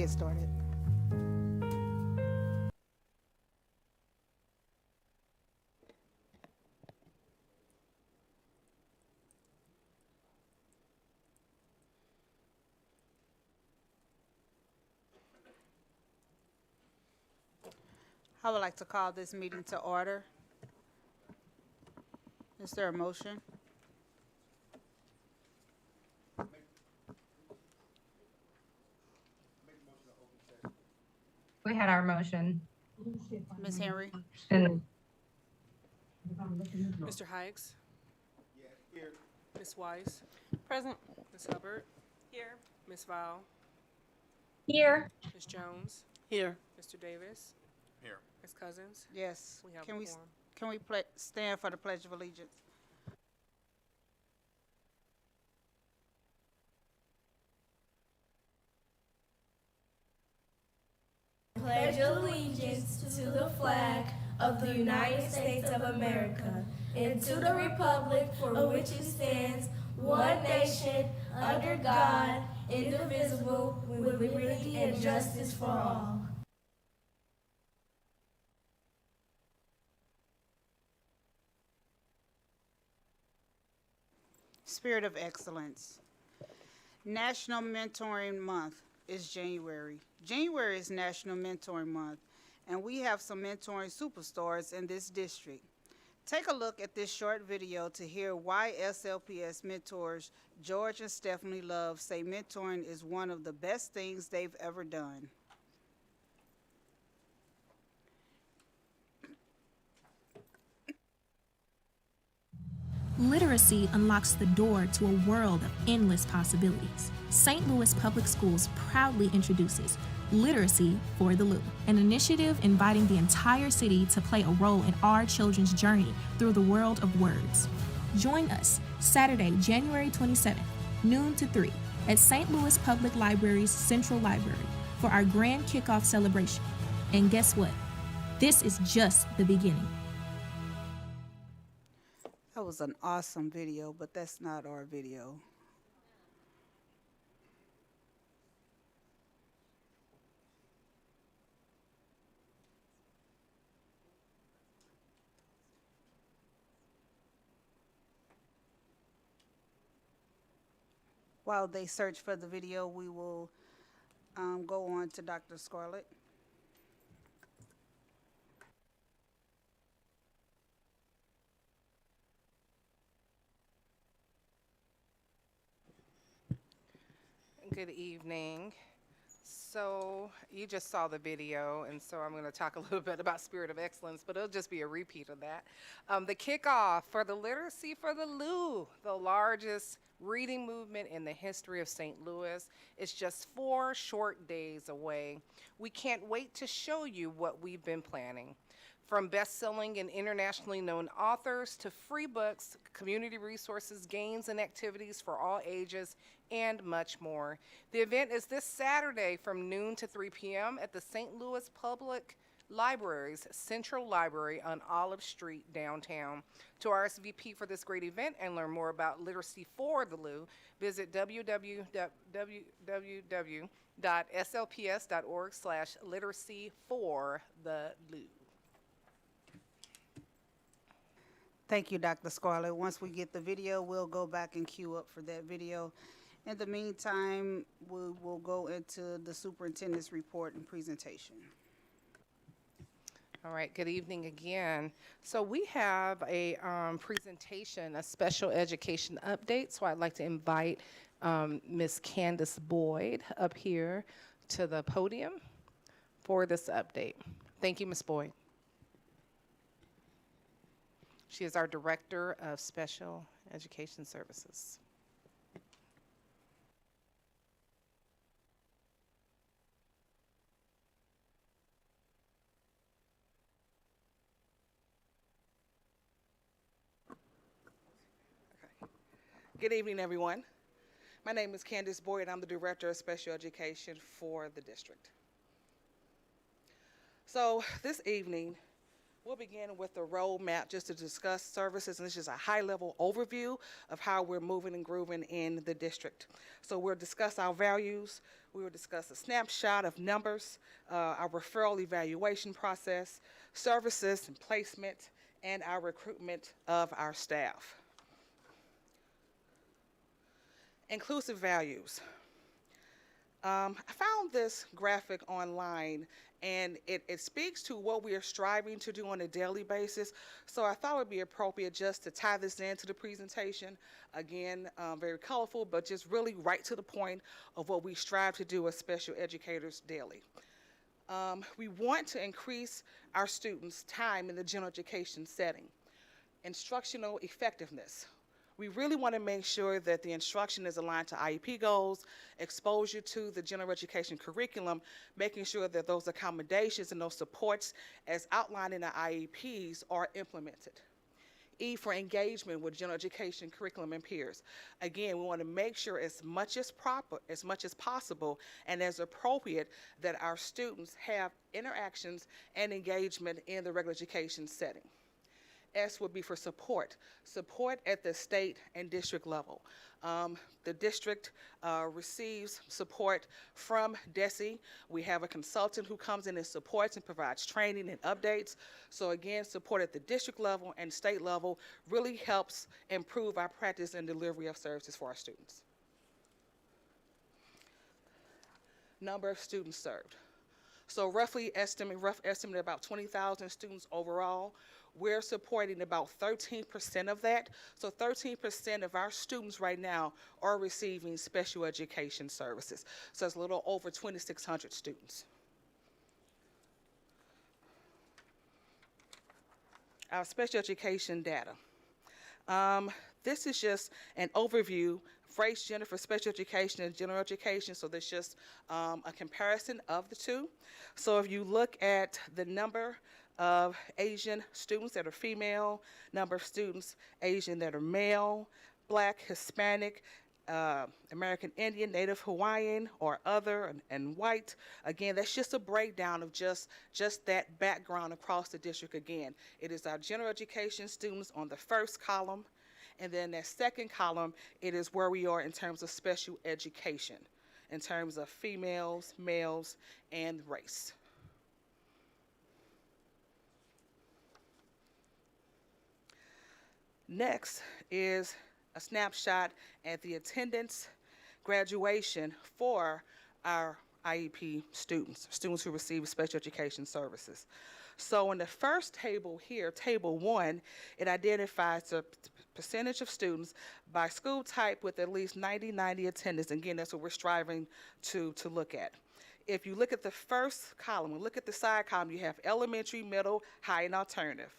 get started. I would like to call this meeting to order. Is there a motion? We had our motion. Ms. Henry? And Mr. Hikes? Here. Ms. Weiss? Present. Ms. Hubbard? Here. Ms. Val? here, Ms. Jones? Here. Mr. Davis? Here. Ms. Cousins? Yes. We have Can a we quorum. can we stand for the Pledge of Allegiance? Pledge allegiance to the flag of the United States of America and to the republic for which it stands, one nation, under God, indivisible, with liberty and justice for all. Spirit of Excellence. National Mentoring Month is January. January is National Mentoring Month, and we have some mentoring superstars in this district. Take a look at this short video to hear why SLPS mentors George and Stephanie Love say mentoring is one of the best things they've ever done. Literacy unlocks the door to a world of endless possibilities. St. Louis Public Schools proudly introduces Literacy for the Lou, an initiative inviting the entire city to play a role in our children's journey through the world of words. Join us Saturday, January 27th, noon to 3, at St. Louis Public Library's Central Library for our grand kickoff celebration. And guess what? This is just the beginning. That was an awesome video, but that's not our video. While they search for the video, we will go on to Dr. Scarlett. Good evening. So you just saw the video, and so I'm going to talk a little bit about Spirit of Excellence, but it'll just be a repeat of that. The kickoff for the Literacy for the Lou, the largest reading movement in the history of St. Louis, is just 4 short days away. We can't wait to show you what we've been planning. From best-selling and internationally known authors to free books, community resources, games and activities for all ages, and much more. The event is this Saturday from noon to 3 p.m. at the St. Louis Public Library's Central Library on Olive Street downtown. To RSVP for this great event and learn more about Literacy for the Lou, visit www.slps.org/literacy for the Lou. Thank you, Dr. Scarlett. Once we get the video, we'll go back and queue up for that video. In the meantime, we will go into the superintendent's report and presentation. All right, good evening again. So we have a presentation, a special education update. So I'd like to invite Ms. Candace Boyd up here to the podium for this update. Thank you, Ms. Boyd. She is our Director of Special Education Services. Good evening, everyone. My name is Candace Boyd. I'm the Director of Special Education for the district. So this evening, We'll begin with the roadmap just to discuss services, and this is a high-level overview of how we're moving and grooving in the district. So we'll discuss our values, we will discuss a snapshot of numbers, our referral evaluation process, services and placement, and our recruitment of our staff. Inclusive values. I found this graphic online, and it speaks to what we are striving to do on a daily basis. So I thought it would be appropriate just to tie this into the presentation. Again, very colorful, but just really right to the point of what we strive to do as special educators daily. We want to increase our students' time in the general education setting. Instructional effectiveness. We really want to make sure that the instruction is aligned to IEP goals, exposure to the general education curriculum, making sure that those accommodations and those supports as outlined in the IEPs are implemented. E for engagement with general education curriculum and peers. Again, we want to make sure as much as possible and as appropriate that our students have interactions and engagement in the regular education setting. S would be for support at the state and district level. The district receives support from DESE. We have a consultant who comes in and supports and provides training and updates. So again, support at the district level and state level really helps improve our practice and delivery of services for our students. Number of students served. So rough estimate about 20,000 students overall. We're supporting about 13% of that. So 13% of our students right now are receiving special education services. So it's a little over 2,600 students. Our special education data. This is just an overview for gender for special education and general education, so there's just a comparison of the two. So if you look at the number of Asian students that are female, number of students Asian that are male, Black, Hispanic, American Indian, Native Hawaiian, or other, and white. Again, that's just a breakdown of just that background across the district. Again, it is our general education students on the first column, and then that second column, it is where we are in terms of special education, in terms of females, males, and race. Next is a snapshot at the attendance graduation for our IEP students who receive special education services. So in the first table here, table 1, it identifies the percentage of students by school type with at least 90 attendance. Again, that's what we're striving to look at. If you look at the first column, and look at the side column, you have elementary, middle, high, and alternative.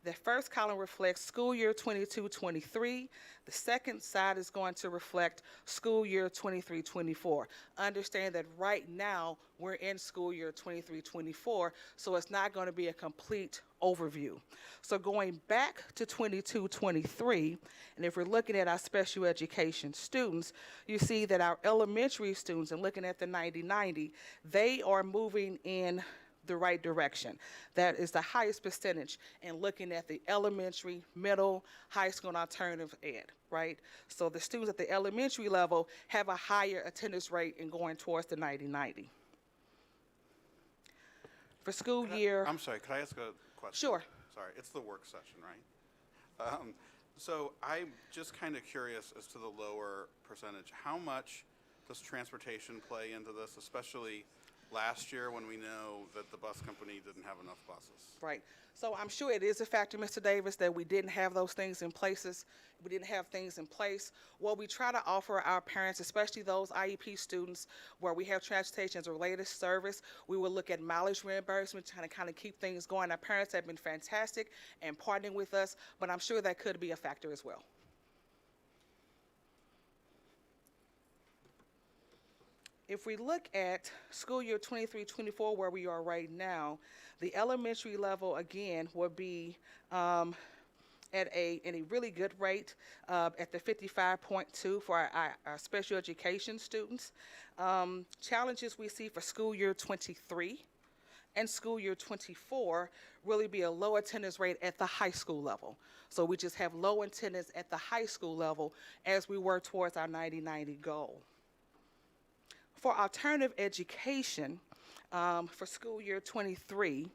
The first column reflects school year 22-23. The second side is going to reflect school year 23-24. Understand that right now we're in school year 23-24, so it's not going to be a complete overview. So going back to 22-23, and if we're looking at our special education students, you see that our elementary students, and looking at the 90, they are moving in the right direction. That is the highest percentage in looking at the elementary, middle, high school, and alternative ed, right? So the students at the elementary level have a higher attendance rate in going towards the 90. For school year... I'm sorry, could I ask a question? Sure. Sorry, it's the work session, right? So I'm just kind of curious as to the lower percentage. How much does transportation play into this, especially last year when we know that the bus company didn't have enough buses? Right. So I'm sure it is a factor, Mr. Davis, that we didn't have those things in place. We didn't have things in place. What we try to offer our parents, especially those IEP students where we have transportation as a related service, we will look at mileage reimbursement, trying to kind of keep things going. Our parents have been fantastic and partnering with us, but I'm sure that could be a factor as well. If we look at school year 23-24, where we are right now, the elementary level, again, would be in a really good rate at the 55.2 for our special education students. Challenges we see for school year 23 and school year 24 really be a low attendance rate at the high school level. So we just have low attendance at the high school level as we work towards our 90-90 goal. For alternative education, for school year 23,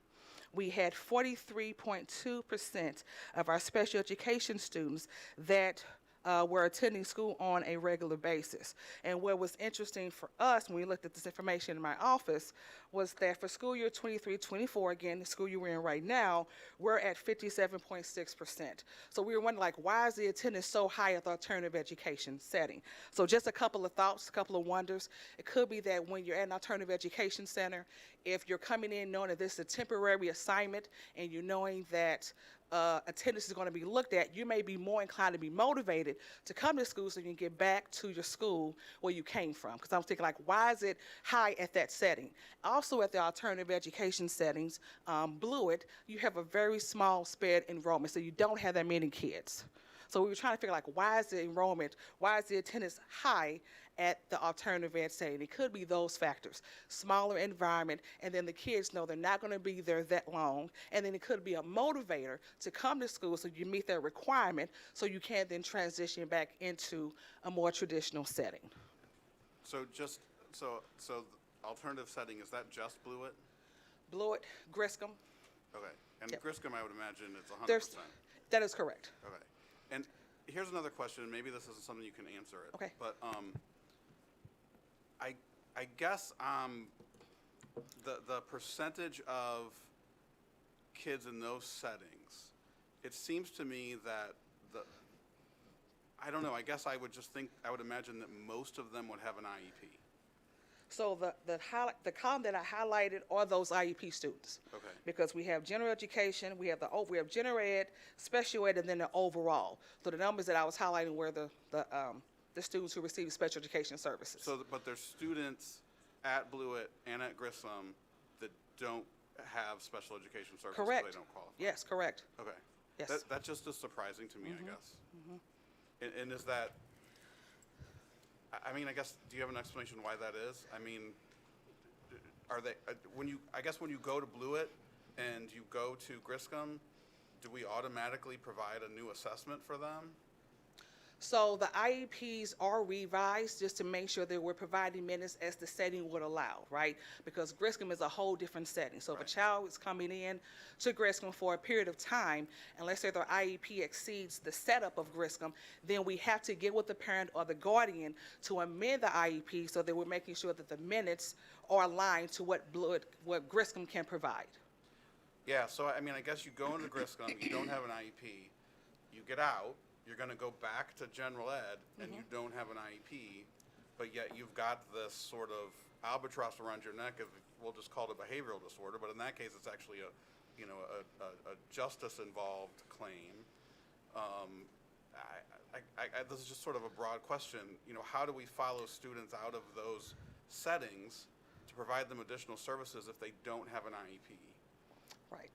we had 43.2% of our special education students that were attending school on a regular basis. And what was interesting for us when we looked at this information in my office was that for school year 23-24, again, the school year we're in right now, we're at 57.6%. So we were wondering, like, why is the attendance so high at the alternative education setting? So just a couple of thoughts, a couple of wonders. It could be that when you're at an alternative education center, if you're coming in knowing that this is a temporary assignment and you're knowing that attendance is going to be looked at, you may be more inclined to be motivated to come to school so you can get back to your school where you came from. Because I'm thinking, like, why is it high at that setting? Also at the alternative education settings, Blewett, you have a very small sped enrollment, so you don't have that many kids. So we were trying to figure, like, why is the enrollment, why is the attendance high at the alternative ed setting? It could be those factors. Smaller environment, and then the kids know they're not going to be there that long, and then it could be a motivator to come to school so you meet that requirement so you can then transition back into a more traditional setting. So just, so the alternative setting, is that just Blewett? Blewett, Griscom, Okay. And Yep. Griscom, I would imagine it's 100%. that is correct. Okay. And here's another question, maybe this isn't something you can answer it. Okay. But I guess the percentage of kids in those settings, it seems to me that I don't know, I guess I would imagine that most of them would have an IEP. So the column that I highlighted are those IEP students. Okay. Because we have general education, we have general ed, special ed, and then the overall. So the numbers that I was highlighting were the students who receive special education services. So, but there's students at Blewett and at Grissom that don't have special education services. Correct. They don't qualify. Yes, correct. Okay. Yes. That just is surprising to me, I guess. And is that, I mean, I guess, do you have an explanation why that is? I mean, are they, when you go to Blewett and you go to Griscom, do we automatically provide a new assessment for them? So the IEPs are revised just to make sure that we're providing minutes as the setting would allow, right? Because Griscom is a whole different setting. So if a child is coming in to Griscom for a period of time, and let's say their IEP exceeds the setup of Griscom, then we have to get with the parent or the guardian to amend the IEP so that we're making sure that the minutes are aligned to what Griscom can provide. Yeah, so I mean, I guess you go into Griscom, you don't have an IEP, you get out, you're going to go back to general ed, and you don't have an IEP, but yet you've got this sort of albatross around your neck of, we'll just call it a behavioral disorder, but in that case, it's actually a justice-involved claim. This is just sort of a broad question. You know, how do we follow students out of those settings to provide them additional services if they don't have an IEP? Right.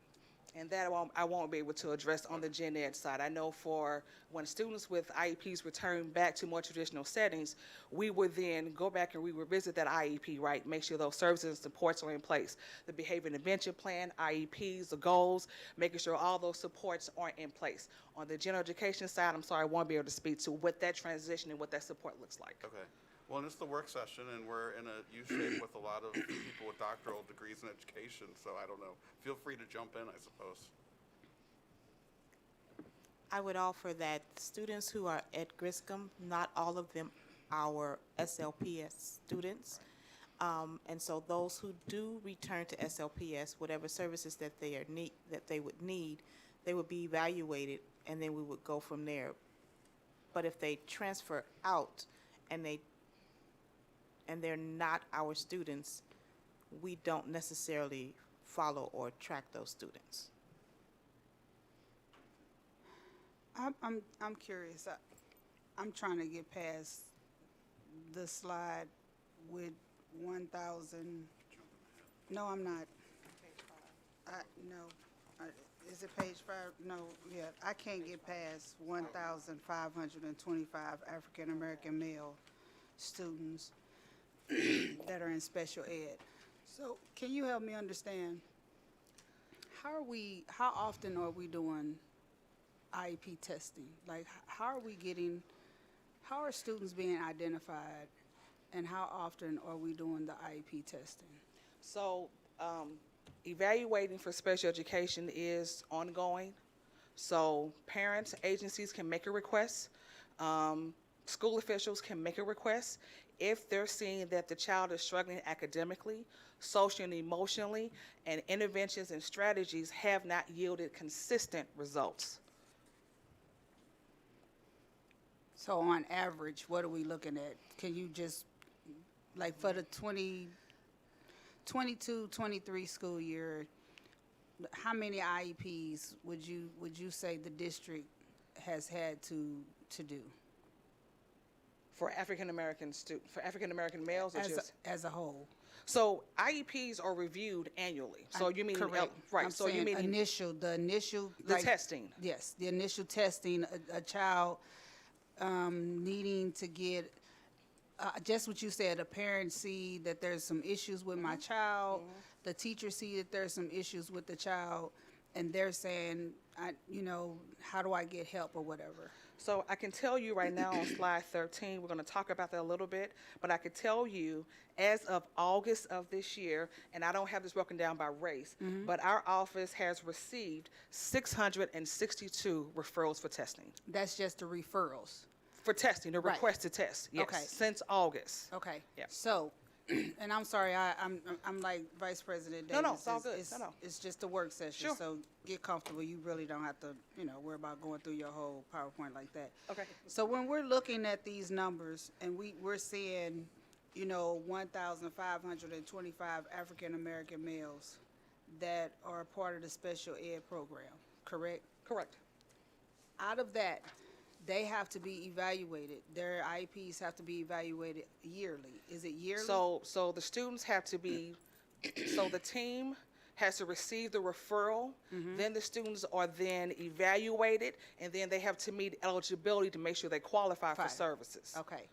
And that I won't be able to address on the gen ed side. I know for when students with IEPs return back to more traditional settings, we would then go back and we revisit that IEP, right? Make sure those services and supports are in place. The behavior intervention plan, IEPs, the goals, making sure all those supports are in place. On the general education side, I'm sorry, I won't be able to speak to what that transition and what that support looks like. Okay. Well, and it's the work session, and we're in a U-shape with a lot of people with doctoral degrees in education, so I don't know. Feel free to jump in, I suppose. I would offer that students who are at Griscom, not all of them are SLPS students. And so those who do return to SLPS, whatever services that they would need, they would be evaluated, and then we would go from there. But if they transfer out and they're not our students, we don't necessarily follow or track those students. I'm curious. I'm trying to get past the slide with 1,000. No, I'm not. No. Is it page 5? No, yeah. I can't get past 1,525 African American male students that are in special ed. So can you help me understand how often are we doing IEP testing? Like, how are students being identified, and how often are we doing the IEP testing? So, evaluating for special education is ongoing. So parents, agencies can make a request. School officials can make a request if they're seeing that the child is struggling academically, socially, and emotionally, and interventions and strategies have not yielded consistent results. So on average, what are we looking at? Can you just, like for the 22-23 school year, how many IEPs would you say the district has had to do For African American males, or just as a whole? so IEPs are reviewed annually. So you mean Correct. right? I'm So you saying mean the initial the like, testing? Yes, the initial testing, a child needing to get, just what you said, a parent see that there's some issues with my child, the teacher see that there's some issues with the child, and they're saying, how do I get help or whatever? So I can tell you right now on slide 13, we're going to talk about that a little bit, but I can tell you as of August of this year, and I don't have this broken down by race, but our office has received 662 referrals for testing. That's just the referrals. For testing, the Right. request to test, yes, Okay. since August. Okay. Yeah. So, and I'm sorry, I'm like Vice President Davis. No, it's all good. No. It's just a work session. Sure. So get comfortable. You really don't have to, worry about going through your whole PowerPoint like that. Okay. So when we're looking at these numbers and we're seeing, 1,525 African American males that are part of the special ed program, correct? Correct. Out of that, they have to be evaluated. Their IEPs have to be evaluated yearly. Is it yearly? So the students have to be, so the team has to receive the referral, then the students are then evaluated, and then they have to meet eligibility to make sure they qualify for Fine. services. Okay.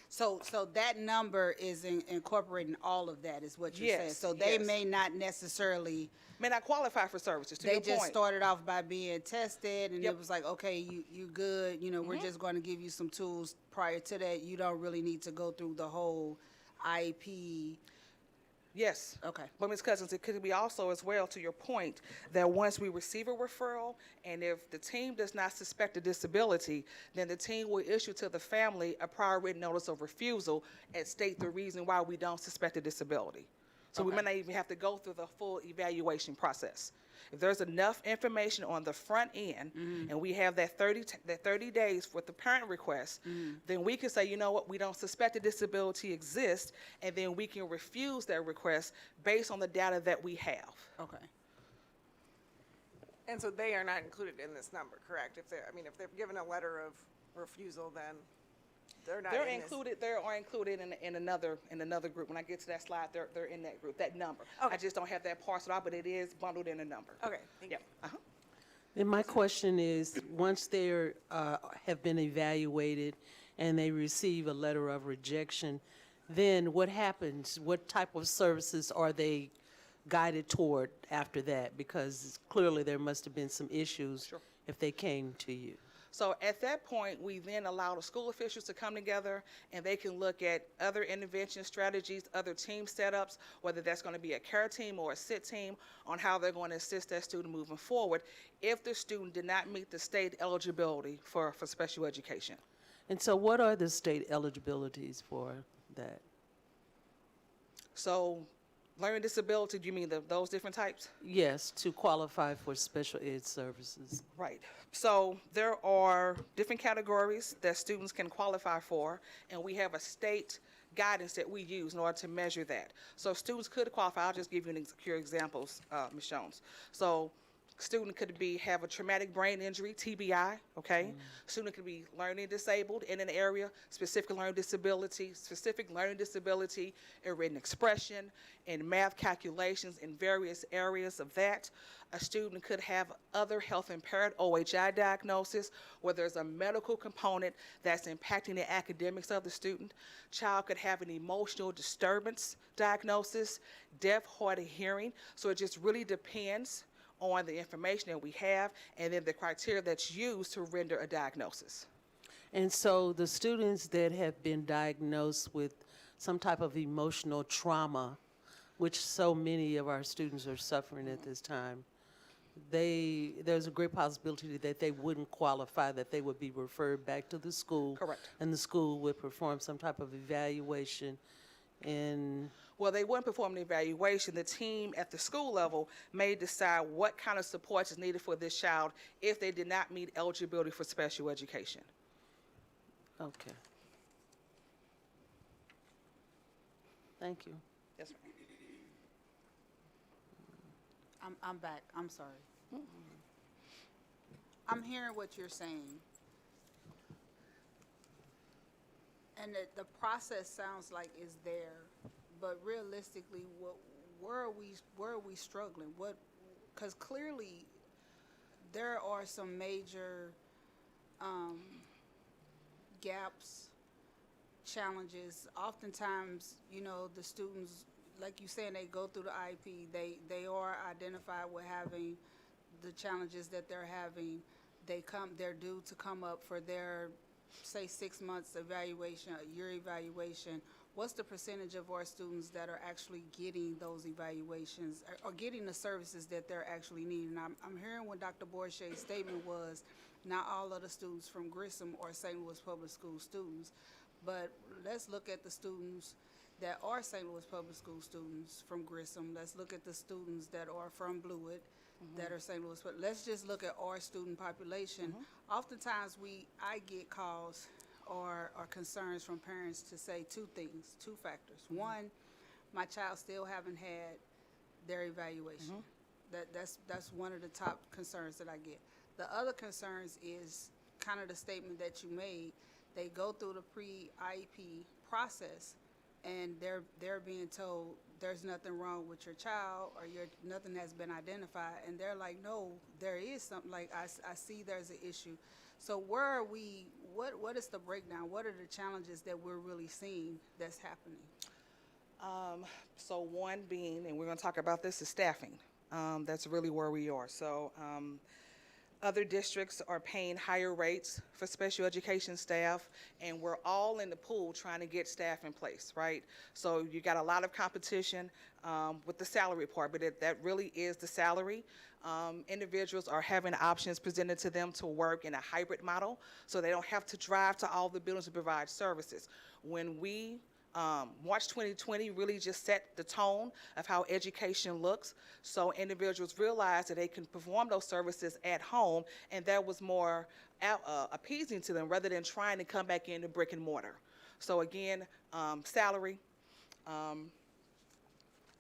So that number is incorporating all of that, is what you're saying. Yes, So they yes. may not necessarily, May not qualify for services, to they your just point. started off by being tested, and Yep. it was like, okay, you good, we're just going to give you some tools. Prior to that, you don't really need to go through the whole IEP. Yes. Okay. But Ms. Cousins, it could be also as well, to your point, that once we receive a referral, and if the team does not suspect a disability, then the team will issue to the family a prior written notice of refusal and state the reason why we don't suspect a disability. So we may not even have to go through the full evaluation process. If there's enough information on the front end, and we have that 30 days with the parent request, then we can say, you know what, we don't suspect a disability exists, and then we can refuse that request based on the data that we have. Okay. And so they are not included in this number, correct? If they're given a letter of refusal, then they're not They are in this. included in another group. When I get to that slide, they're in that group, that number. Okay. I just don't have that parceled out, but it is bundled in a number. Okay, thank you. Yeah. And my question is, once they have been evaluated and they receive a letter of rejection, then what happens? What type of services are they guided toward after that? Because clearly there must have been some issues Sure. if they came to you. So at that point, we then allow the school officials to come together, and they can look at other intervention strategies, other team setups, whether that's going to be a care team or a SIT team, on how they're going to assist that student moving forward if the student did not meet the state eligibility for special education. And so what are the state eligibilities for that? So learning disability, do you mean those different types? Yes, to qualify for special ed services. Right. So there are different categories that students can qualify for, and we have a state guidance that we use in order to measure that. So students could qualify. I'll just give you a few examples, Ms. Jones. So student could have a traumatic brain injury, TBI, okay? Student could be learning disabled in an area, specific learning disability in written expression, in math calculations, in various areas of that. A student could have other health impaired OHI diagnosis, where there's a medical component that's impacting the academics of the student. Child could have an emotional disturbance diagnosis, deaf, hard of hearing. So it just really depends on the information that we have and then the criteria that's used to render a diagnosis. And so the students that have been diagnosed with some type of emotional trauma, which so many of our students are suffering at this time, there's a great possibility that they wouldn't qualify, that they would be referred back to the school. Correct. And the school would perform some type of evaluation and Well, they wouldn't perform the evaluation. The team at the school level may decide what kind of support is needed for this child if they did not meet eligibility for special education. okay. Thank you. Yes, ma'am. I'm back, I'm sorry. I'm hearing what you're saying. And the process sounds like it's there, but realistically, where are we struggling? Because clearly, there are some major gaps, challenges. Oftentimes, the students, like you saying, they go through the IEP, they are identified with having the challenges that they're having. They're due to come up for their, say, 6 months evaluation, a year evaluation. What's the percentage of our students that are actually getting those evaluations or getting the services that they're actually needing? I'm hearing what Dr. Borche's statement was, not all of the students from Grissom are St. Louis Public School students, but let's look at the students that are St. Louis Public School students from Grissom. Let's look at the students that are from Blewett, that are St. Louis. But let's just look at our student population. Oftentimes, I get calls or concerns from parents to say two factors. One, my child still haven't had their evaluation. That's one of the top concerns that I get. The other concerns is kind of the statement that you made. They go through the pre-IEP process, and they're being told there's nothing wrong with your child or nothing has been identified, and they're like, no, there is something. Like I see there's an issue. So where are we? What is the breakdown? What are the challenges that we're really seeing that's happening? So one being, and we're going to talk about this, is staffing. That's really where we are. So other districts are paying higher rates for special education staff, and we're all in the pool trying to get staff in place, right? So you got a lot of competition with the salary part, but that really is the salary. Individuals are having options presented to them to work in a hybrid model, so they don't have to drive to all the buildings to provide services. When we March 2020 really just set the tone of how education looks. So individuals realized that they can perform those services at home, and that was more appeasing to them rather than trying to come back into brick and mortar. So again, salary,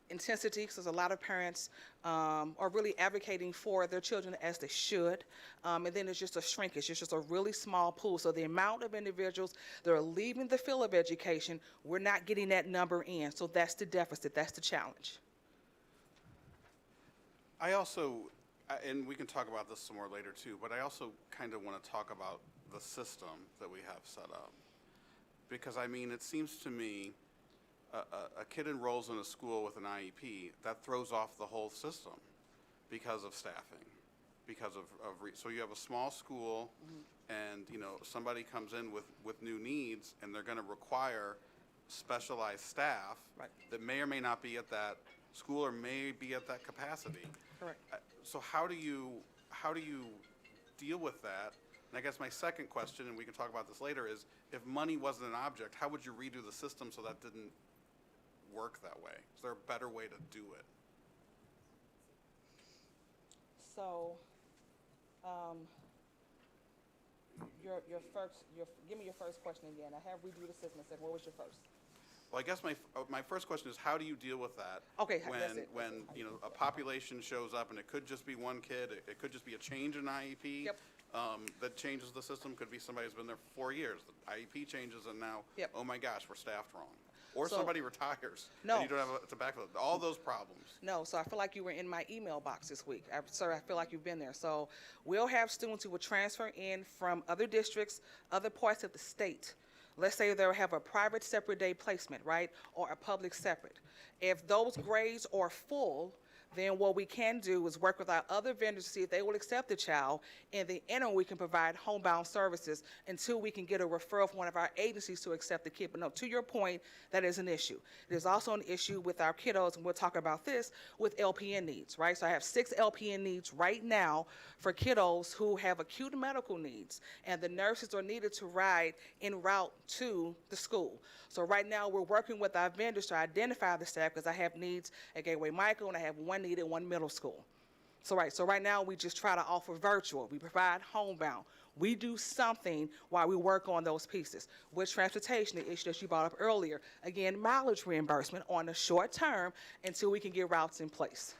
intensity, because a lot of parents are really advocating for their children as they should. And then it's just a shrinkage. It's just a really small pool. So the amount of individuals that are leaving the field of education, we're not getting that number in. So that's the deficit. That's the challenge. I also, and we can talk about this some more later too, but I also kind of want to talk about the system that we have set up. Because, I mean, it seems to me a kid enrolls in a school with an IEP, that throws off the whole system because of staffing, because of so you have a small school, and somebody comes in with new needs, and they're going to require specialized staff that may or may not be at that school or may be at that capacity. Correct. So how do you deal with that? And I guess my second question, and we can talk about this later, is if money wasn't an object, how would you redo the system so that didn't work that way? Is there a better way to do it? So, give me your first question again. I have redo the system. I said, what was your first? Well, I guess my first question is, how do you deal with that? Okay, when that's it. when a population shows up, and it could just be one kid, it could just be a change in IEP. Yep. That changes the system. Could be somebody who's been there for 4 years. The IEP changes, and now, Yep. oh my gosh, we're staffed wrong. Or So- somebody retires. No. And you don't have to backfill. All those problems. No, so I feel like you were in my email box this week. Sir, I feel like you've been there. So we'll have students who will transfer in from other districts, other parts of the state. Let's say they'll have a private separate day placement, right, or a public separate. If those grades are full, then what we can do is work with our other vendors to see if they will accept the child. In the interim, we can provide homebound services until we can get a referral from one of our agencies to accept the kid. But no, to your point, that is an issue. There's also an issue with our kiddos, and we'll talk about this, with LPN needs, right? So I have 6 LPN needs right now for kiddos who have acute medical needs, and the nurses are needed to ride en route to the school. So right now, we're working with our vendors to identify the staff, because I have needs at Gateway Michael, and I have 1 need at 1 middle school. So right now, we just try to offer virtual. We provide homebound. We do something while we work on those pieces. With transportation, the issue that you brought up earlier, again, mileage reimbursement on the short term until we can get routes in place.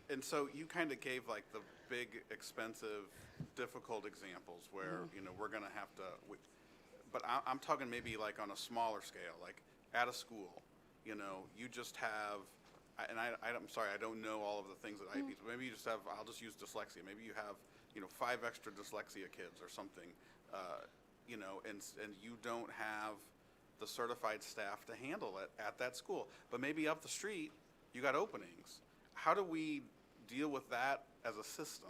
And so you kind of gave like the big, expensive, difficult examples where, you know, we're going to have to, but I'm talking maybe like on a smaller scale, like at a school, you know, you just have, and I'm sorry, I don't know all of the things that IEPs, but maybe you just have, I'll just use dyslexia. Maybe you have, you know, 5 extra dyslexia kids or something, you know, and you don't have the certified staff to handle it at that school. But maybe up the street, you got openings. How do we deal with that as a system?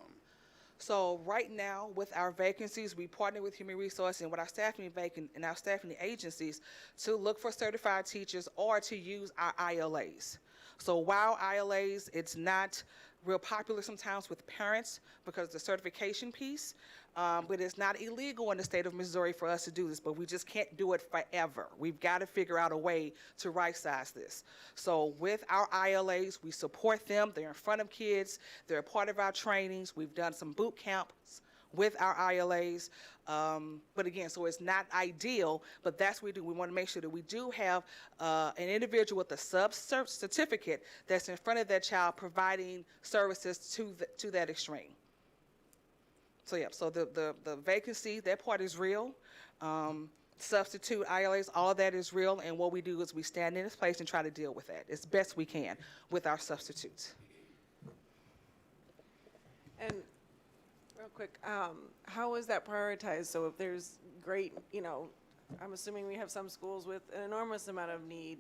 So right now, with our vacancies, we partner with Human Resources and with our staffing and our staffing agencies to look for certified teachers or to use our ILAs. So while ILAs, it's not real popular sometimes with parents because of the certification piece, but it's not illegal in the state of Missouri for us to do this, but we just can't do it forever. We've got to figure out a way to right-size this. So with our ILAs, we support them. They're in front of kids. They're a part of our trainings. We've done some boot camps with our ILAs. But again, so it's not ideal, but that's what we do. We want to make sure that we do have an individual with a sub-cert certificate that's in front of that child providing services to that extreme. So yeah, so the vacancy, that part is real. Substitute ILAs, all of that is real, and what we do is we stand in its place and try to deal with that as best we can with our substitutes. And real quick, how is that prioritized? So if there's great, you know, I'm assuming we have some schools with an enormous amount of need,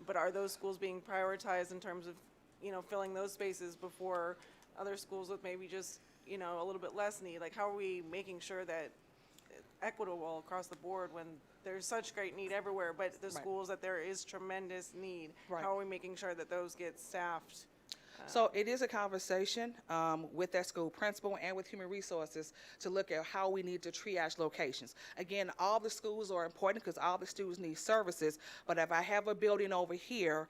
but are those schools being prioritized in terms of, you know, filling those spaces before other schools with maybe just, you know, a little bit less need? Like, how are we making sure that equitable across the board when there's such great need everywhere, but the schools that there is tremendous need, how are we making sure that those get staffed? So it is a conversation with that school principal and with Human Resources to look at how we need to triage locations. Again, all the schools are important because all the students need services, but if I have a building over here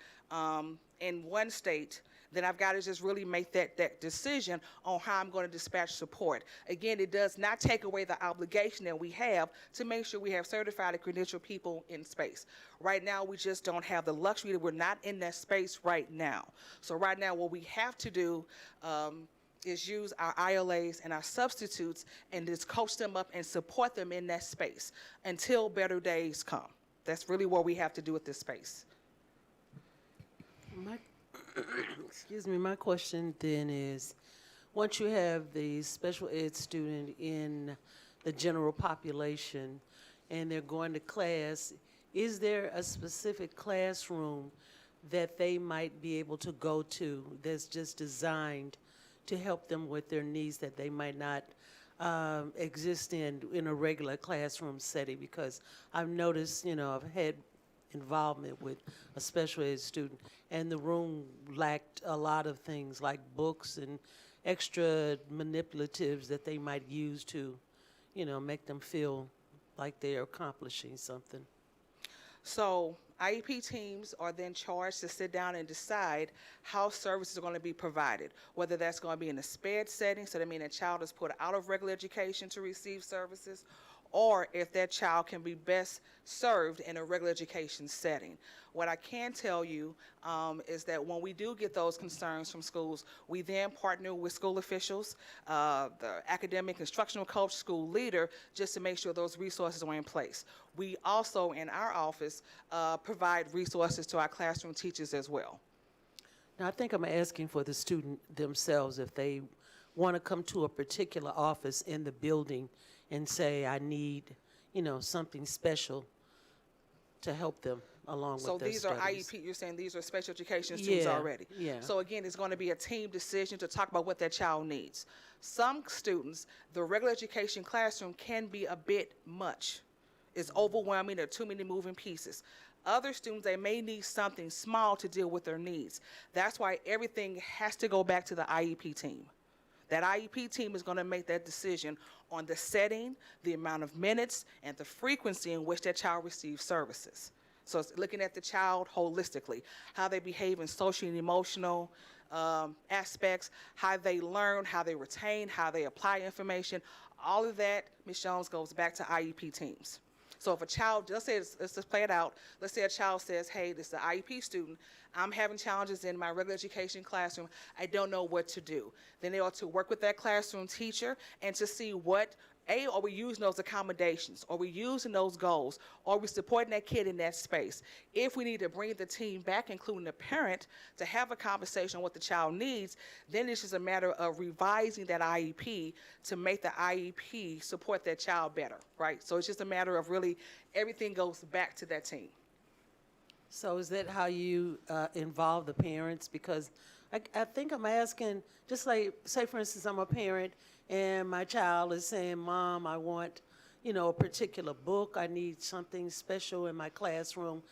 in one state, then I've got to just really make that decision on how I'm going to dispatch support. Again, it does not take away the obligation that we have to make sure we have certified and credentialed people in space. Right now, we just don't have the luxury that we're not in that space right now. So right now, what we have to do is use our ILAs and our substitutes and just coach them up and support them in that space until better days come. That's really what we have to do with this space. Excuse me, my question then is, once you have the special ed student in the general population and they're going to class, is there a specific classroom that they might be able to go to that's just designed to help them with their needs that they might not exist in a regular classroom setting? Because I've noticed, you know, I've had involvement with a special ed student, and the room lacked a lot of things like books and extra manipulatives that they might use to, you know, make them feel like they're accomplishing something. So IEP teams are then charged to sit down and decide how services are going to be provided, whether that's going to be in a SPED setting, so that means a child is put out of regular education to receive services, or if that child can be best served in a regular education setting. What I can tell you is that when we do get those concerns from schools, we then partner with school officials, the academic instructional coach, school leader, just to make sure those resources are in place. We also, in our office, provide resources to our classroom teachers as well. Now, I think I'm asking for the student themselves if they want to come to a particular office in the building and say, I need, you know, something special to help them. along So with their these are studies. IEP, you're saying these are special education students Yeah, already? yeah. So again, it's going to be a team decision to talk about what that child needs. Some students, the regular education classroom can be a bit much. It's overwhelming, there are too many moving pieces. Other students, they may need something small to deal with their needs. That's why everything has to go back to the IEP team. That IEP team is going to make that decision on the setting, the amount of minutes, and the frequency in which that child receives services. So it's looking at the child holistically, how they behave in social and emotional aspects, how they learn, how they retain, how they apply information. All of that, Ms. Jones, goes back to IEP teams. So if a child, let's just play it out. Let's say a child says, hey, this is an IEP student. I'm having challenges in my regular education classroom. I don't know what to do. Then they ought to work with that classroom teacher and to see what, are we using those accommodations? Are we using those goals? Are we supporting that kid in that space? If we need to bring the team back, including the parent, to have a conversation on what the child needs, then it's just a matter of revising that IEP to make the IEP support that child better, right? So it's just a matter of really, everything goes back to that team. So is that how you involve the parents? Because I think I'm asking, just like, say for instance, I'm a parent and my child is saying, Mom, I want, a particular book. I need something special in my classroom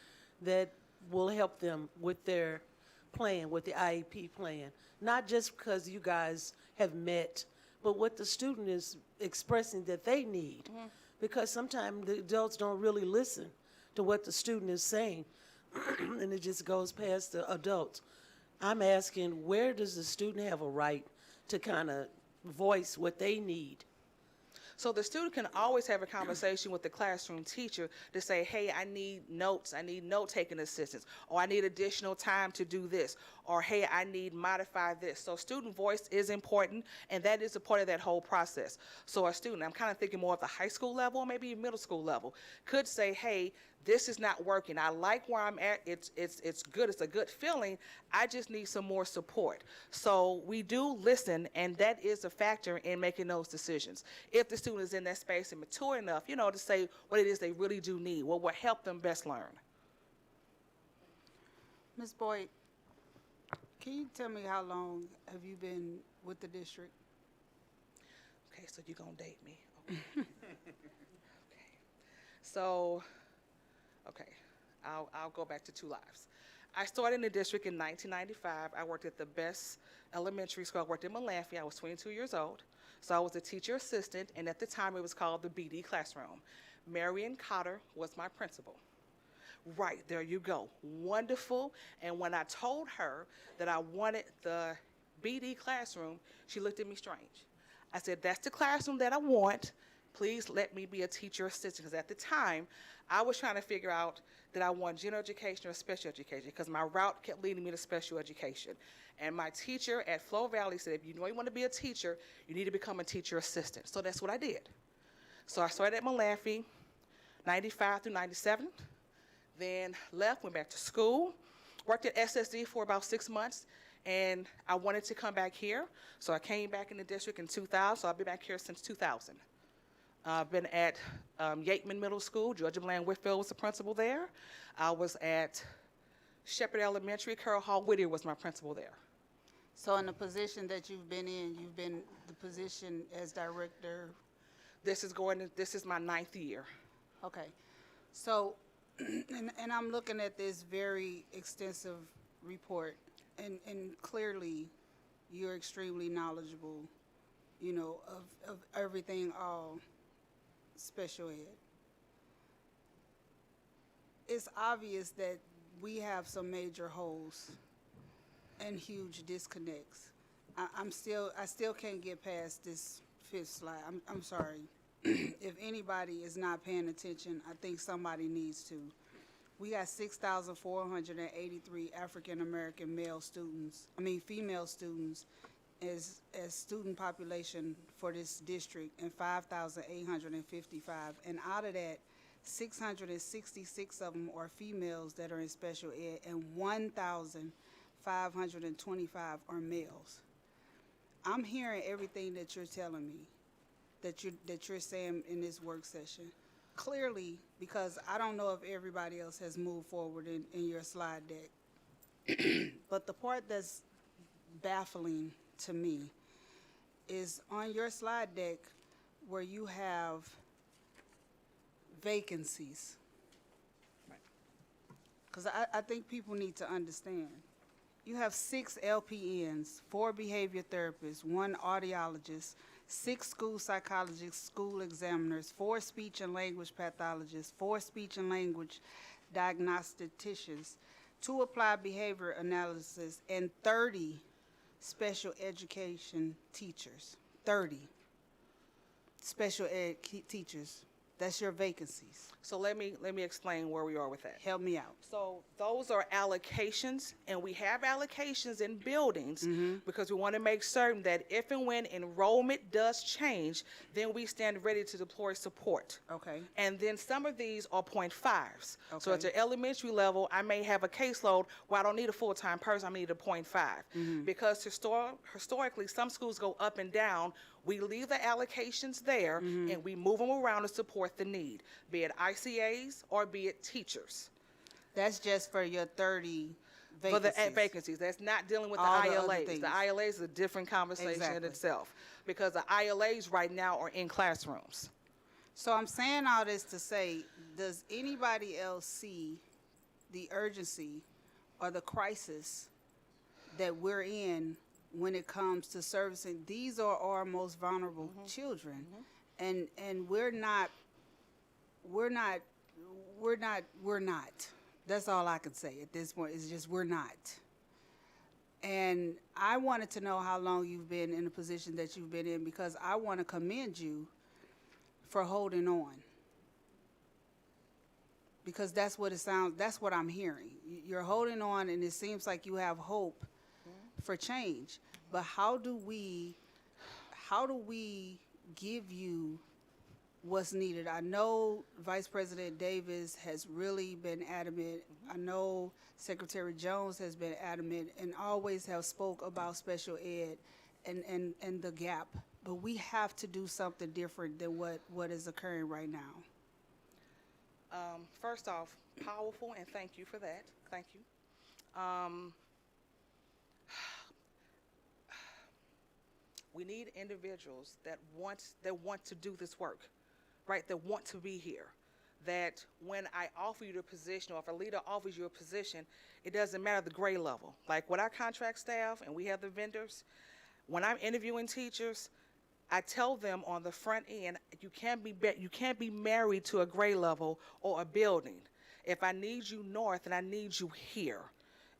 that will help them with their plan, with the IEP plan. Not just because you guys have met, but what the student is expressing that they need. Mm-hmm. Because sometimes the adults don't really listen to what the student is saying, and it just goes past the adults. I'm asking, where does the student have a right to kind of voice what they need? So the student can always have a conversation with the classroom teacher to say, hey, I need notes, I need note-taking assistance, or I need additional time to do this, or hey, I need modify this. So student voice is important, and that is a part of that whole process. So a student, I'm kind of thinking more at the high school level, or maybe middle school level, could say, hey, this is not working. I like where I'm at. It's good. It's a good feeling. I just need some more support. So we do listen, and that is a factor in making those decisions. If the student is in that space and mature enough, to say what it is they really do need, what will help them best learn. Ms. Boyd, can you tell me how long have you been with the district? Okay, so you're going to date me. Okay. So, I'll go back to 2 lives. I started in the district in 1995. I worked at the best elementary school. I worked in Malafi. I was 22 years old. So I was a teacher assistant, and at the time it was called the BD classroom. Marion Cotter was my principal. Right, there you go. Wonderful. And when I told her that I wanted the BD classroom, she looked at me strange. I said, that's the classroom that I want. Please let me be a teacher assistant. Because at the time, I was trying to figure out that I want general education or special education, because my route kept leading me to special education. And my teacher at Flow Valley said, if you know you want to be a teacher, you need to become a teacher assistant. So that's what I did. So I started at Malafi, 95 through 97. Then left, went back to school, worked at SSD for about 6 months, and I wanted to come back here. So I came back in the district in 2000, so I've been back here since 2000. I've been at Yateman Middle School. Georgia Bland Whitfield was the principal there. I was at Shepherd Elementary. Carol Hall Whittier was my principal there. So in the position that you've been in, you've been the position as director. This is my 9th year. Okay. So, and I'm looking at this very extensive report, and clearly you're extremely knowledgeable, of everything, all special ed. It's obvious that we have some major holes and huge disconnects. I still can't get past this 5th slide. I'm sorry. If anybody is not paying attention, I think somebody needs to. We got 6,483 African American female students as student population for this district, and 5,855. And out of that, 666 of them are females that are in special ed, and 1,525 are males. I'm hearing everything that you're telling me, that you're saying in this work session. clearly, because I don't know if everybody else has moved forward in your slide deck, but the part that's baffling to me is on your slide deck where you have vacancies. Because I think people need to understand. You have 6 LPNs, 4 behavior therapists, 1 audiologist, 6 school psychologists, school examiners, 4 speech and language pathologists, 4 speech and language diagnosticians, 2 applied behavior analysis, and 30 special education teachers. 30 special ed teachers. That's your vacancies. So let me explain where we are with that. Help me out. So those are allocations, and we have allocations in buildings because we want to make certain that if and when enrollment does change, then we stand ready to deploy support. Okay. And then some of these are 0.5s. So at Okay. the elementary level, I may have a caseload where I don't need a full-time person, I need a 0.5. Because historically, some schools go up and down. We leave the allocations there and we move them around to support the need, be it ICAs or be it teachers. That's just for your 30 For vacancies. the vacancies, that's not dealing with the All the other ILAs. things. The ILAs is a different conversation in Exactly. itself, because the ILAs right now are in classrooms. So I'm saying all this to say, does anybody else see the urgency or the crisis that we're in when it comes to servicing? These are our most vulnerable children, and we're not. That's all I can say at this point. It's just we're not. And I wanted to know how long you've been in the position that you've been in, because I want to commend you for holding on. Because that's what it sounds, that's what I'm hearing. You're holding on, and it seems like you have hope for change. But how do we give you what's needed? I know Vice President Davis has really been adamant. I know Secretary Jones has been adamant and always have spoke about special ed and the gap. But we have to do something different than what is occurring right now. First off, powerful, and thank you for that. Thank you. We need individuals that want to do this work, right? That want to be here. That when I offer you the position, or if a leader offers you a position, it doesn't matter the grade level. Like with our contract staff and we have the vendors, when I'm interviewing teachers, I tell them on the front end, you can't be married to a grade level or a building. If I need you north, and I need you here.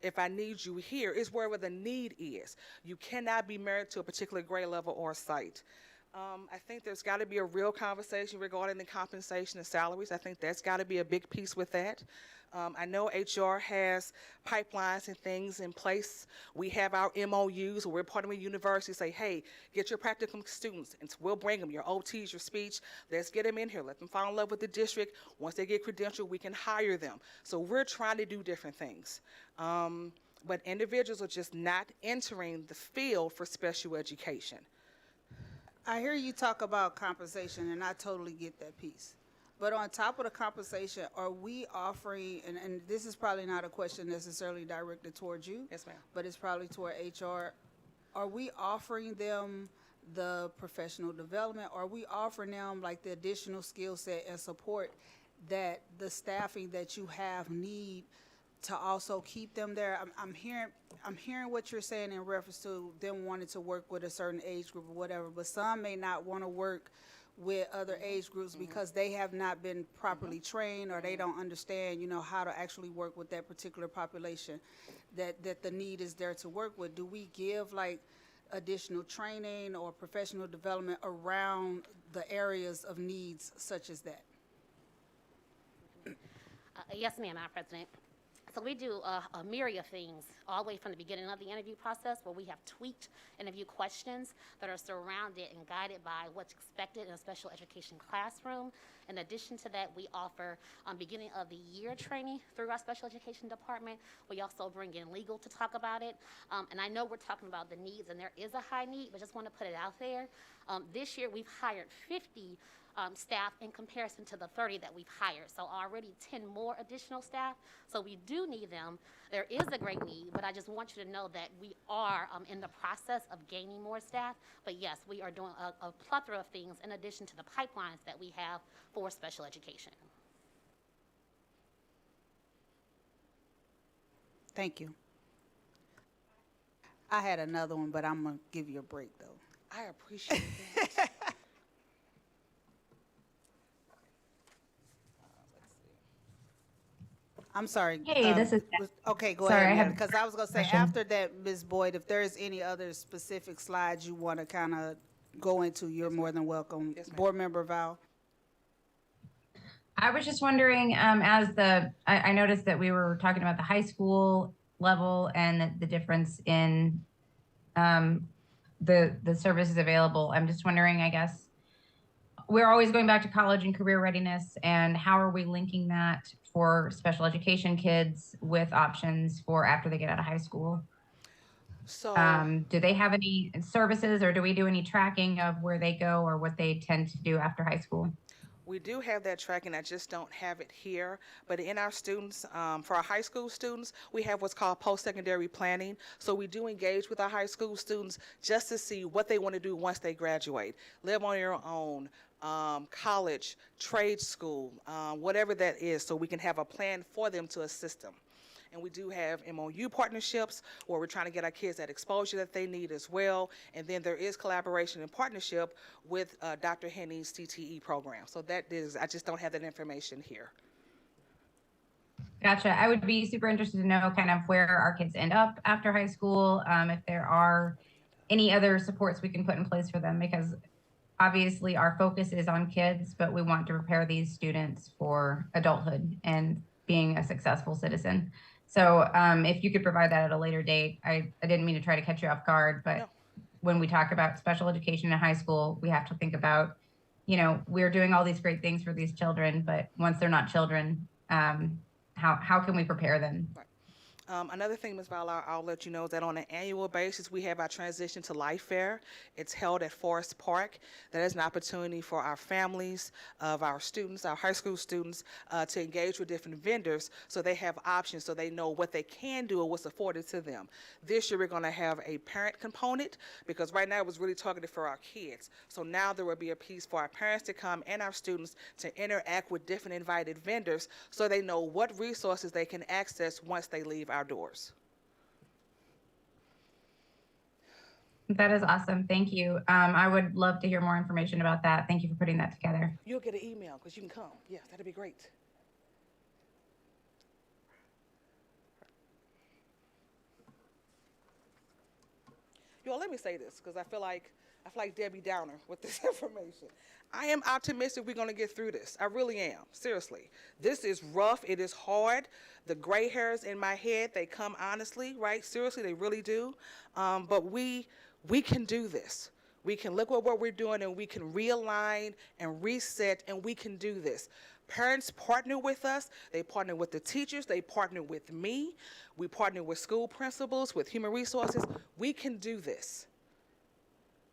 If I need you here, it's wherever the need is. You cannot be married to a particular grade level or site. I think there's got to be a real conversation regarding the compensation and salaries. I think that's got to be a big piece with that. I know HR has pipelines and things in place. We have our MOUs where we're partnering with universities, say, hey, get your practicum students, and we'll bring them, your OTs, your speech. Let's get them in here. Let them fall in love with the district. Once they get credentialed, we can hire them. So we're trying to do different things. But individuals are just not entering the field for special education. I hear you talk about compensation, and I totally get that piece. But on top of the compensation, are we offering, and this is probably not a question necessarily directed towards you. Yes, ma'am. But it's probably toward HR. Are we offering them the professional development? Are we offering them like the additional skill set and support that the staffing that you have need to also keep them there? I'm hearing what you're saying in reference to them wanting to work with a certain age group or whatever, but some may not want to work with other age groups because they have not been properly trained, or they don't understand, how to actually work with that particular population that the need is there to work with. Do we give like additional training or professional development around the areas of needs such as that? Yes, ma'am, Madam President. So we do a myriad of things all the way from the beginning of the interview process, where we have tweaked interview questions that are surrounded and guided by what's expected in a special education classroom. In addition to that, we offer beginning of the year training through our special education department. We also bring in legal to talk about it. And I know we're talking about the needs, and there is a high need, but just want to put it out there. This year, we've hired 50 staff in comparison to the 30 that we've hired. So already 10 more additional staff. So we do need them. There is a great need, but I just want you to know that we are in the process of gaining more staff. But yes, we are doing a plethora of things in addition to the pipelines that we have for special education. Thank you. I had another one, but I'm gonna give you a break though. I appreciate that. I'm sorry. Hey, this is- Okay, go Sorry, I ahead, have because I was gonna say, question. after that, Ms. Boyd, if there's any other specific slides you want to kind of go into, you're more than welcome. Yes, ma'am. Board Member Val? I was just wondering, I noticed that we were talking about the high school level and the difference in the services available. I'm just wondering, I guess, we're always going back to college and career readiness, and how are we linking that for special education kids with options for after they get out of high school? So Do they have any services, or do we do any tracking of where they go or what they tend to do after high school? we do have that tracking. I just don't have it here. But in our students, for our high school students, we have what's called post-secondary planning. So we do engage with our high school students just to see what they want to do once they graduate. Live on your own, college, trade school, whatever that is, so we can have a plan for them to assist them. And we do have MOU partnerships where we're trying to get our kids that exposure that they need as well. And then there is collaboration and partnership with Dr. Henny's CTE program. So that is, I just don't have that information here. Gotcha. I would be super interested to know kind of where our kids end up after high school, if there are any other supports we can put in place for them, because obviously our focus is on kids, but we want to prepare these students for adulthood and being a successful citizen. So if you could provide that at a later date, I didn't mean to try to catch you off guard, but No. when we talk about special education in high school, we have to think about, you know, we're doing all these great things for these children, but once they're not children, how can we prepare them? Another thing, Ms. Val, I'll let you know that on an annual basis, we have our Transition to Life Fair. It's held at Forest Park. That is an opportunity for our families of our students, our high school students, to engage with different vendors so they have options, so they know what they can do or what's afforded to them. This year, we're going to have a parent component, because right now it was really targeted for our kids. So now there will be a piece for our parents to come and our students to interact with different invited vendors so they know what resources they can access once they leave our doors. That is awesome. Thank you. I would love to hear more information about that. Thank you for putting that together. You'll get an email because you can come. Yes, that'd be great. Yo, let me say this because I feel like Debbie Downer with this information. I am optimistic we're going to get through this. I really am. Seriously. This is rough. It is hard. The gray hairs in my head, they come honestly, right? Seriously, they really do. But we can do this. We can look at what we're doing and we can realign and reset, and we can do this. Parents partner with us. They partner with the teachers. They partner with me. We partner with school principals, with human resources. We can do this.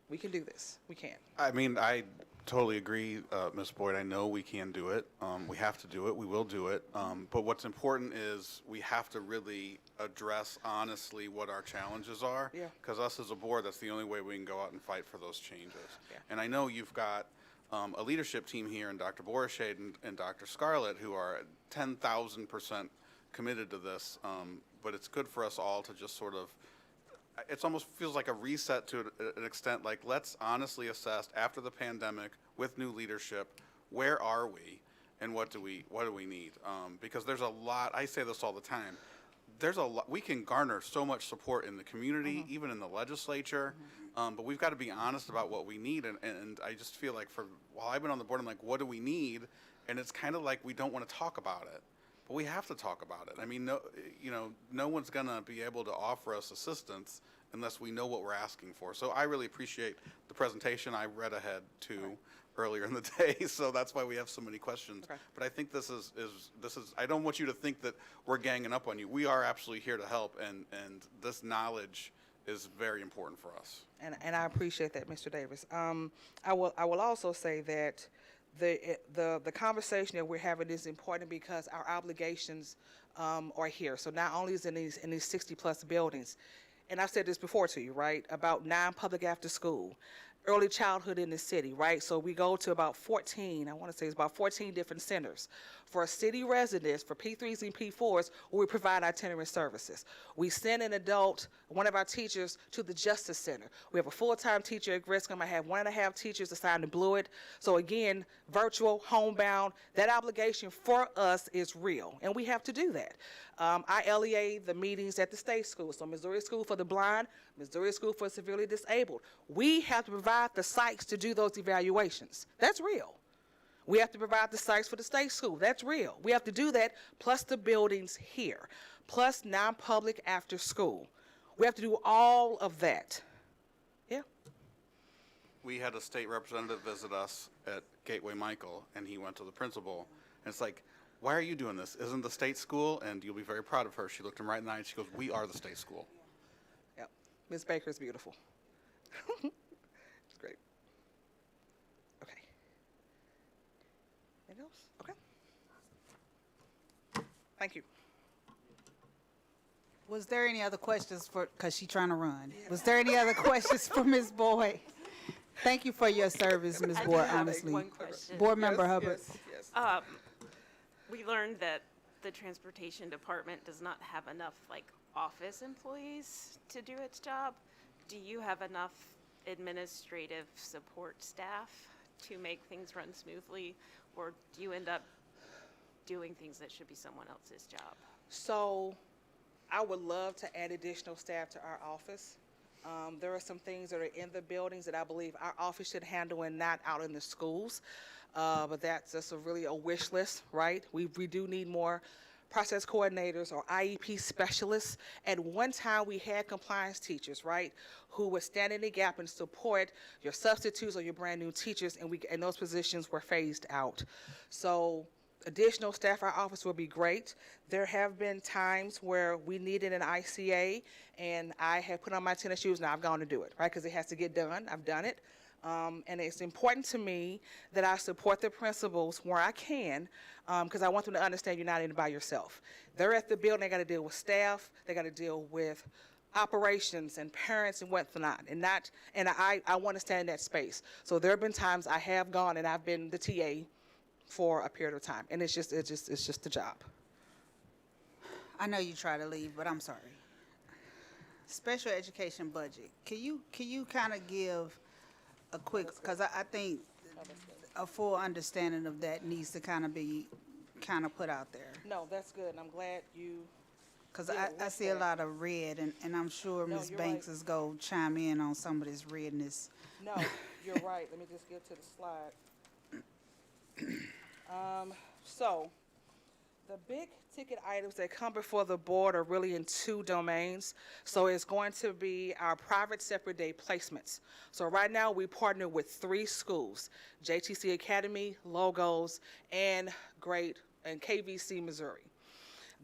We can do this. We can. I mean, I totally agree, Ms. Boyd. I know we can do it. We have to do it. We will do it. But what's important is we have to really address honestly what our challenges are. Yeah. Because us as a board, that's the only way we can go out and fight for those changes. Yeah. And I know you've got a leadership team here in Dr. Borshade and Dr. Scarlett who are 10,000% committed to this. But it's good for us all to just sort of, it almost feels like a reset to an extent. Like, let's honestly assess after the pandemic with new leadership, where are we and what do we need? Because there's a lot, I say this all the time, there's a lot, we can garner so much support in the community, even in the legislature, but we've got to be honest about what we need. And I just feel like while I've been on the board, I'm like, what do we need? And it's kind of like we don't want to talk about it. But we have to talk about it. I mean, no one's going to be able to offer us assistance unless we know what we're asking for. So I really appreciate the presentation. I read ahead too earlier in the day, so that's why we have so many questions. Okay. But I think this is I don't want you to think that we're ganging up on you. We are absolutely here to help, and this knowledge is very important for us. And I appreciate that, Mr. Davis. I will also say that the conversation that we're having is important because our obligations are here. So not only is in these 60+ buildings, and I've said this before to you, right, about non-public after school, early childhood in the city, right? So we go to about 14, I want to say it's about 14 different centers for city residents, for P3s and P4s, where we provide itinerant services. We send an adult, one of our teachers, to the Justice Center. We have a full-time teacher at Griscom. I have 1.5 teachers assigned to Blewett. So again, virtual, homebound, that obligation for us is real, and we have to do that. I LEA the meetings at the state schools, so Missouri School for the Blind, Missouri School for Severely Disabled. We have to provide the sites to do those evaluations. That's real. We have to provide the sites for the state school. That's real. We have to do that, plus the buildings here, plus non-public after school. We have to do all of that. Yeah. We had a state representative visit us at Gateway Michael, and he went to the principal, and it's like, why are you doing this? Isn't the state school? And you'll be very proud of her. She looked him right in the eye and she goes, we are the state school. Yep. Ms. Baker is beautiful. It's great. Okay. Anything else? Okay. Thank you. Was there any other questions for, because she's trying to run. Was there any other questions for Ms. Boyd? Thank you for your service, Ms. I do Boyd, have honestly. one question. Board Member Hubbard. Yes. We learned that the transportation department does not have enough office employees to do its job. Do you have enough administrative support staff to make things run smoothly, or do you end up doing things that should be someone else's job? So I would love to add additional staff to our office. There are some things that are in the buildings that I believe our office should handle and not out in the schools. But that's just really a wish list, right? We do need more process coordinators or IEP specialists. At one time, we had compliance teachers, right, who would stand in the gap and support your substitutes or your brand new teachers, and those positions were phased out. So additional staff at our office would be great. There have been times where we needed an ICA, and I have put on my tennis shoes, and I've gone to do it, right, because it has to get done. I've done it. And it's important to me that I support the principals where I can, because I want them to understand you're not in it by yourself. They're at the building, they got to deal with staff, they got to deal with operations and parents and whatnot, and I want to stand in that space. So there have been times I have gone and I've been the TA for a period of time, and it's just the job. I know you try to leave, but I'm sorry. Special education budget. Can you kind of give a quick, because I think a full understanding of that needs to kind of be put out there. No, that's good, and I'm glad you. Because I see a lot of red, and I'm sure No, Ms. you're Banks right. is going to chime in on some of this redness. No, you're right. Let me just get to the slide. So, the big ticket items that come before the board are really in two domains. So it's going to be our private separate day placements. So right now we partner with 3 schools, JTC Academy, Logos, and KVC Missouri.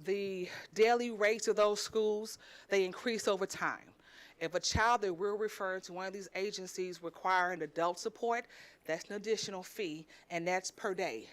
The daily rates of those schools, they increase over time. If a child that we're referring to one of these agencies requiring adult support, that's an additional fee, and that's per day.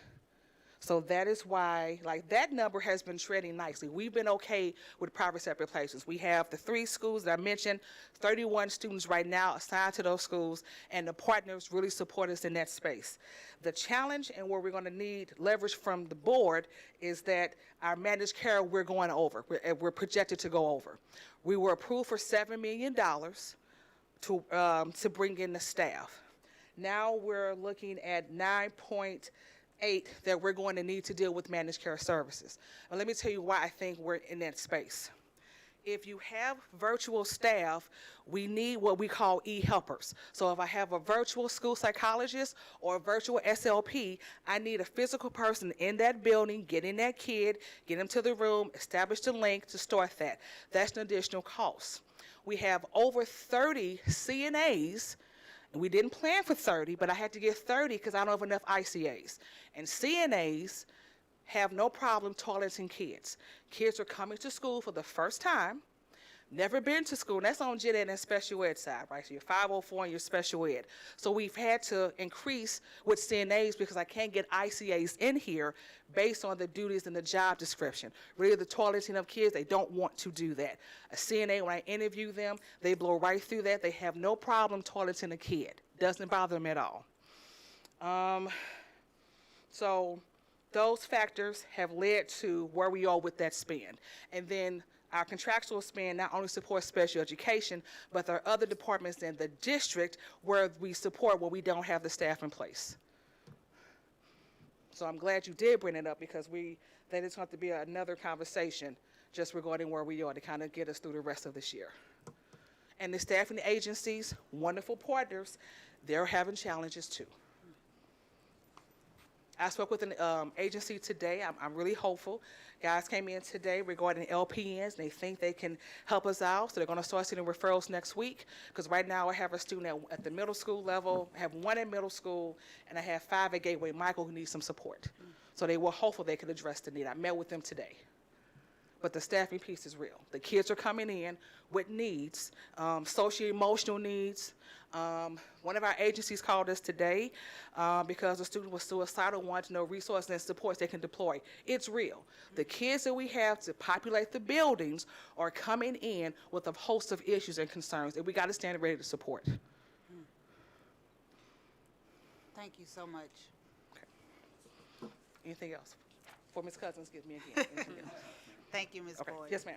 So that is why, that number has been trending nicely. We've been okay with private separate places. We have the 3 schools that I mentioned, 31 students right now assigned to those schools, and the partners really support us in that space. The challenge and where we're going to need leverage from the board is that our managed care we're going over. We're projected to go over. We were approved for $7 million to bring in the staff. Now we're looking at 9.8 that we're going to need to deal with managed care services. And let me tell you why I think we're in that space. If you have virtual staff, we need what we call e-helpers. So if I have a virtual school psychologist or a virtual SLP, I need a physical person in that building, getting that kid, get them to the room, establish the link to start that. That's an additional cost. We have over 30 CNAs. We didn't plan for 30, but I had to get 30 because I don't have enough ICAs. And CNAs have no problem toileting kids. Kids are coming to school for the first time. never been to school. And that's on gen ed and special ed side, right? So you're 504 and you're special ed. So we've had to increase with CNAs because I can't get ICAs in here based on the duties and the job description. Really, the toileting of kids, they don't want to do that. A CNA, when I interview them, they blow right through that. They have no problem toileting a kid. Doesn't bother them at all. So those factors have led to where we are with that spend. And then our contractual spend not only supports special education, but there are other departments in the district where we support where we don't have the staff in place. So I'm glad you did bring it up because that is going to be another conversation just regarding where we are to kind of get us through the rest of this year. And the staffing agencies, wonderful partners, they're having challenges too. I spoke with an agency today. I'm really hopeful. Guys came in today regarding LPNs, and they think they can help us out. So they're going to start sending referrals next week. Because right now I have a student at the middle school level, I have one in middle school, and I have 5 at Gateway Michael who needs some support. So they were hopeful they could address the need. I met with them today. But the staffing piece is real. The kids are coming in with needs, socio-emotional needs. One of our agencies called us today because a student was suicidal, wanted to know resources and supports they can deploy. It's real. The kids that we have to populate the buildings are coming in with a host of issues and concerns, and we got to stand ready to support. Thank you so much. Okay. Anything else? Before Ms. Cousins gives me again. Anything else? Thank you, Ms. Okay. Boyd. Yes, ma'am.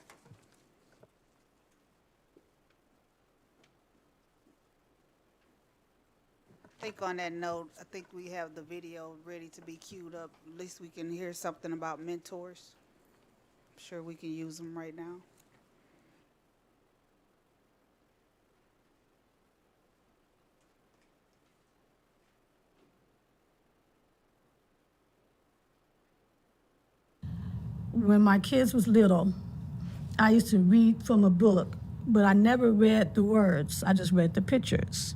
I think on that note, I think we have the video ready to be queued up. At least we can hear something about mentors. I'm sure we can use them right now. When my kids was little, I used to read from a book, but I never read the words. I just read the pictures.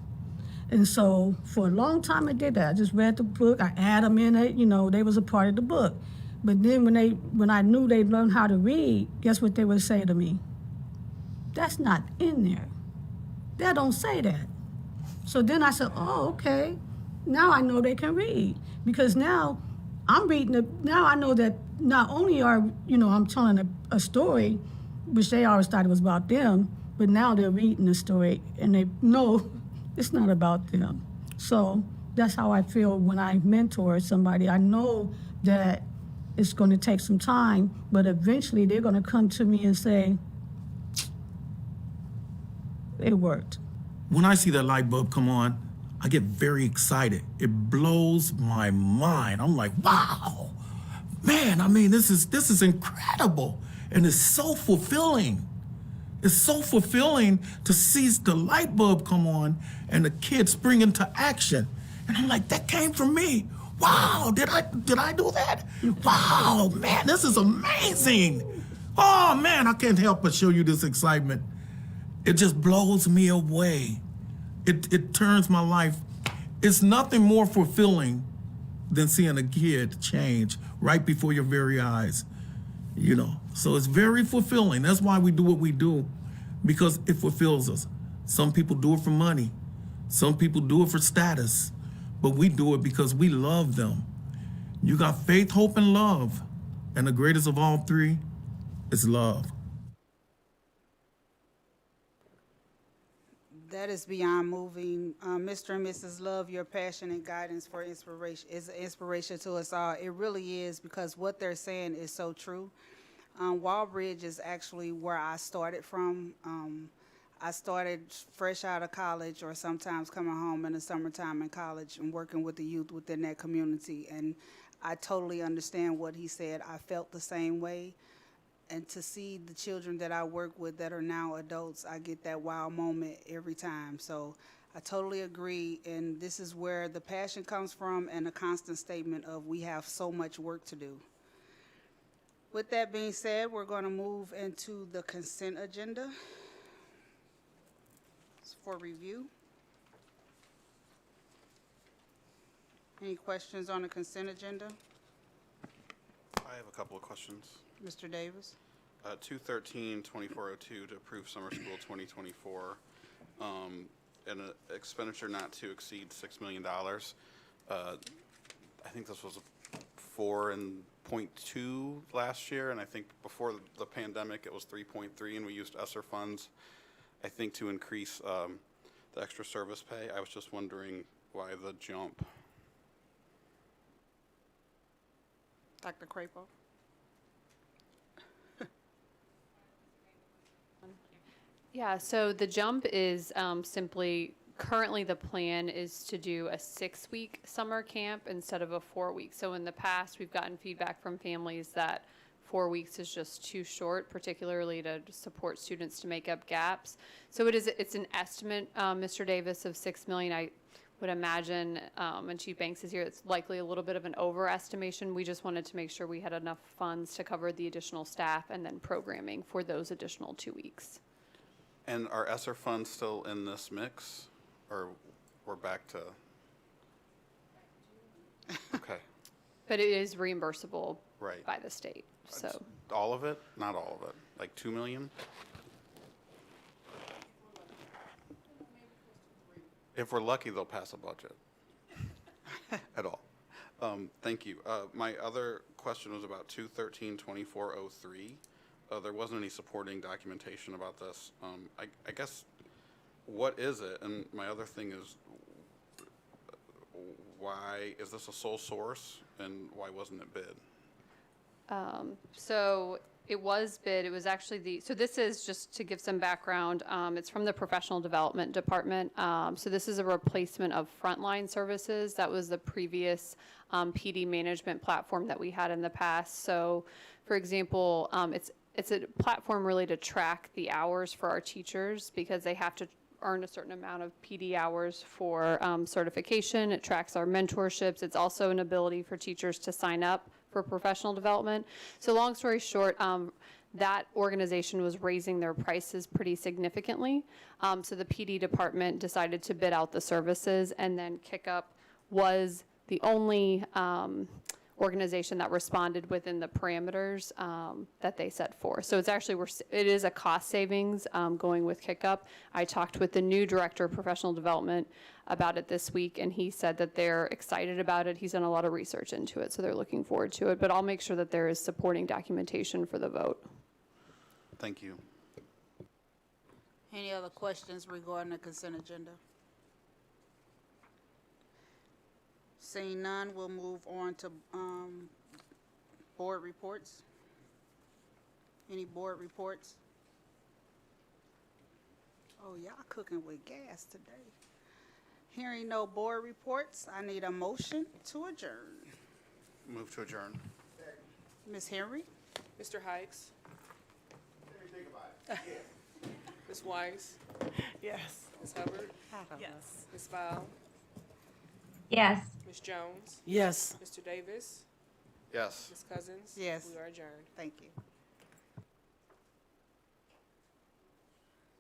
And so for a long time I did that. I just read the book, I add them in it, they was a part of the book. But then when I knew they'd learn how to read, guess what they would say to me? That's not in there. That don't say that. So then I said, oh, okay. Now I know they can read. Because now I'm reading it. Now I know that not only are, I'm telling a story, which they always thought it was about them, but now they're reading the story and they know it's not about them. So that's how I feel when I mentor somebody. I know that it's going to take some time, but eventually they're going to come to me and say, it worked. When I see that light bulb come on, I get very excited. It blows my mind. I'm like, wow, man, this is incredible. And it's so fulfilling. It's so fulfilling to see the light bulb come on and the kids spring into action. And I'm like, that came from me. Wow, did I do that? Wow, man, this is amazing. Oh, man, I can't help but show you this excitement. It just blows me away. It turns my life. It's nothing more fulfilling than seeing a kid change right before your very eyes. So it's very fulfilling. That's why we do what we do, because it fulfills us. Some people do it for money. Some people do it for status, but we do it because we love them. You got faith, hope, and love. And the greatest of all three is love. That is beyond moving. Mr. and Mrs. Love, your passion and guidance for inspiration is an inspiration to us all. It really is, because what they're saying is so true. Walbridge is actually where I started from. I started fresh out of college, or sometimes coming home in the summertime in college and working with the youth within that community. And I totally understand what he said. I felt the same way. And to see the children that I work with that are now adults, I get that wow moment every time. So I totally agree, and this is where the passion comes from, and a constant statement of we have so much work to do. With that being said, we're going to move into the consent agenda for review. Any questions on the consent agenda? I have a couple of questions. Mr. Davis? 213-2402 to approve summer school 2024, and an expenditure not to exceed $6 million. I think this was 4.2 last year, and I think before the pandemic it was 3.3, and we used ESSER funds, I think, to increase the extra service pay. I was just wondering why the jump. Dr. Crapo? Yeah, so the jump is simply, currently the plan is to do a 6-week summer camp instead of a 4-week. So in the past, we've gotten feedback from families that 4 weeks is just too short, particularly to support students to make up gaps. So it's an estimate, Mr. Davis, of $6 million. I would imagine, and Chief Banks is here, it's likely a little bit of an overestimation. We just wanted to make sure we had enough funds to cover the additional staff and then programming for those additional 2 weeks. And are ESSER funds still in this mix, or we're back to? Okay. But it is reimbursable Right. by the state, so. All of it? Not all of it. Like 2 million? If we're lucky, they'll pass a budget. At all. Thank you. My other question was about 213-2403. There wasn't any supporting documentation about this. I guess, what is it? And my other thing is, why is this a sole source, and why wasn't it bid? So it was bid, it was actually so this is, just to give some background, it's from the Professional Development Department. So this is a replacement of Frontline Services. That was the previous PD management platform that we had in the past. So, for example, it's a platform really to track the hours for our teachers, because they have to earn a certain amount of PD hours for certification. It tracks our mentorships. It's also an ability for teachers to sign up for professional development. So long story short, that organization was raising their prices pretty significantly. So the PD department decided to bid out the services, and then KickUp was the only organization that responded within the parameters that they set forth. So it's actually, it is a cost savings going with KickUp. I talked with the new director of professional development about it this week, and he said that they're excited about it. He's done a lot of research into it, so they're looking forward to it. But I'll make sure that there is supporting documentation for the vote. Thank you. Any other questions regarding the consent agenda? Seeing none, we'll move on to board reports. Any board reports? Oh, y'all cooking with gas today. Hearing no board reports, I need a motion to adjourn. Move to adjourn. Ms. Henry? Mr. Hikes? Ms. Weiss? Yes. Ms. Hubbard? Yes. Ms. Val? Yes. Ms. Jones? Yes. Mr. Davis? Yes. Ms. Cousins? Yes. We are adjourned. Thank you.